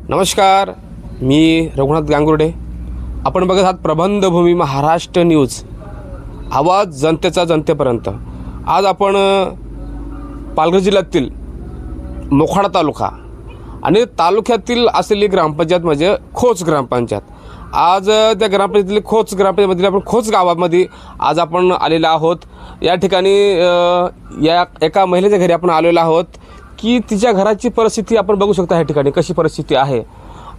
नमस्कार, मी रघुनाथ गांगुर्डे. आपण बघत आहात प्रबंधभूमी महाराष्ट्र न्यूज, आवाज जनतेचा जनतेपर्यंत. आज आपण पालघर जिल्ह्यातील मोखाडा तालुका आणि तालुक्यातील असलेली ग्रामपंचायत म्हणजे खोच ग्रामपंचायत. आज त्या ग्रामपंचायतीतील खोच ग्रामपंचायतीमधील आपण खोच गावामध्ये आज आपण आलेलो आहोत. या ठिकाणी या एका महिलेच्या घरी आपण आलेलो आहोत की तिच्या घराची परिस्थिती आपण बघू शकता. ह्या ठिकाणी कशी परिस्थिती आहे,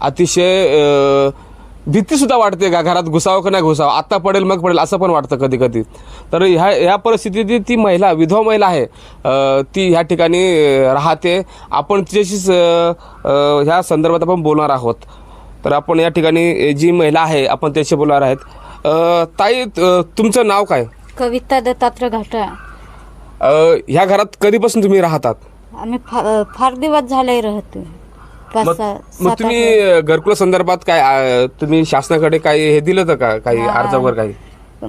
अतिशय भीतीसुद्धा वाटते का घरात घुसावं का नाही घुसावं, आता पडेल मग पडेल असं पण वाटतं कधी कधी. तर ह्या परिस्थितीत ती महिला विधवा महिला आहे, ती ह्या ठिकाणी राहते. आपण तिच्याशीच ह्या संदर्भात आपण बोलणार आहोत. तर आपण या ठिकाणी जी महिला आहे आपण त्याशी बोलणार आहेत. ताई, तुमचं नाव काय? कविता दत्तात्रय घाटा. ह्या घरात कधीपासून तुम्ही राहतात? आम्ही फार दिवस झाले राहतो. मग तुम्ही घरकुल संदर्भात काय तुम्ही शासनाकडे काही हे दिलं होतं का, काही अर्ज वगैरे काही?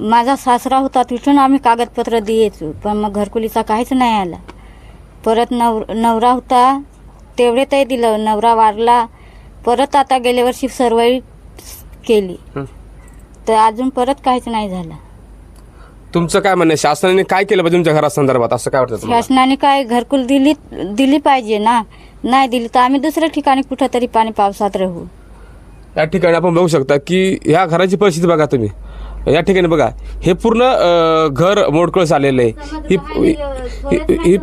माझा सासरा होता, तिथून आम्ही कागदपत्र द्यायचो, पण मग घरकुलीचा काहीच नाही आला. परत नवरा होता तेवढे ते दिलं, नवरा वारला. परत आता गेल्या वर्षी सर्वई केली तर अजून परत काहीच नाही झालं. तुमचं काय म्हणणं, शासनाने काय केलं पाहिजे तुमच्या घरा संदर्भात, असं काय वाटतं? शासनाने काय घरकुल दिली पाहिजे ना. नाही दिली तर आम्ही दुसऱ्या ठिकाणी कुठंतरी पाणी पावसात राहू. या ठिकाणी आपण बघू शकता की ह्या घराची परिस्थिती बघा तुम्ही. या ठिकाणी बघा, हे पूर्ण घर मोडकळस आलेलं आहे. ही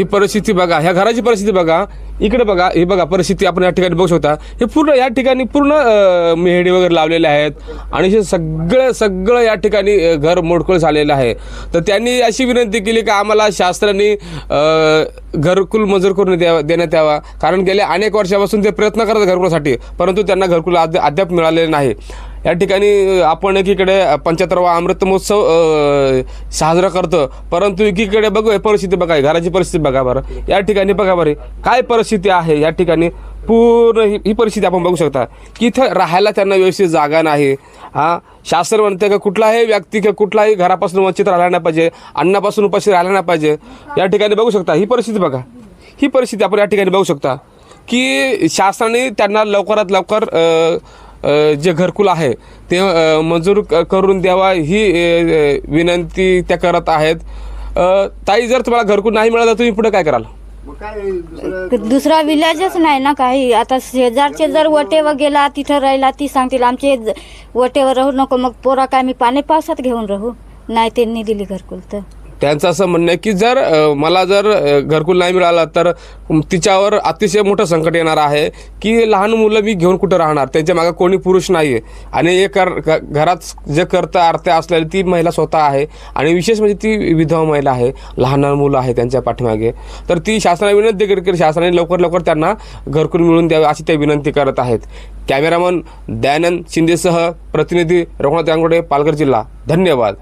परिस्थिती बघा, ह्या घराची परिस्थिती बघा. इकडे बघा, ही बघा परिस्थिती आपण या ठिकाणी बघू शकता. हे पूर्ण या ठिकाणी पूर्ण मेहडी वगैरे लावलेले आहेत आणि हे सगळं या ठिकाणी घर मोडकळस आलेलं आहे. तर त्यांनी अशी विनंती केली की आम्हाला शासनाने घरकुल मंजूर करून देण्यात यावा, कारण गेल्या अनेक वर्षापासून ते प्रयत्न करतात घरकुलासाठी, परंतु त्यांना घरकुल अद्याप मिळालेले नाही. या ठिकाणी आपण एकीकडे 75वा अमृत महोत्सव साजरा करतो, परंतु एकीकडे बघू परिस्थिती बघा, घराची परिस्थिती बघा बरं. या ठिकाणी बघा बरं काय परिस्थिती आहे. या ठिकाणी पूर्ण ही परिस्थिती आपण बघू शकता की इथं राहायला त्यांना व्यवस्थित जागा नाही. शासन म्हणते का कुठलाही व्यक्ती किंवा कुठलाही घरापासून वंचित राहिला नाही पाहिजे, अन्नापासून उपाशी राहिला नाही पाहिजे. या ठिकाणी बघू शकता ही परिस्थिती बघा. ही परिस्थिती आपण या ठिकाणी बघू शकता की शासनाने त्यांना लवकरात लवकर जे घरकुल आहे ते मंजूर करून द्यावा ही विनंती त्या करत आहेत. ताई, जर तुम्हाला घरकुल नाही मिळालं तर तुम्ही पुढे काय कराल? दुसरा विलाजच नाही ना काही. आता शेजारचे जर वटेवर गेला तिथं राहिला, ती सांगतील आमचे वटेवर राहू नको, मग पोरा काय मी पाणी पावसात घेऊन राहू. नाही त्यांनी दिली घरकुल तर त्यांचं असं म्हणणं आहे की जर मला जर घरकुल नाही मिळालं तर तिच्यावर अतिशय मोठं संकट येणार आहे की लहान मुलं मी घेऊन कुठं राहणार, त्यांच्या मागे कोणी पुरुष नाही आहे आणि एक घरात जे करता आरत्या असलेली ती महिला स्वतः आहे आणि विशेष म्हणजे ती विधवा महिला आहे, लहान मुलं आहे त्यांच्या पाठीमागे. तर ती शासनाला विनंती करते की शासनाने लवकर त्यांना घरकुल मिळवून द्यावे अशी ते विनंती करत आहेत. कॅमेरामन दयानंद शिंदेसह प्रतिनिधी रघुनाथ गांगुर्डे, पालघर जिल्हा. धन्यवाद.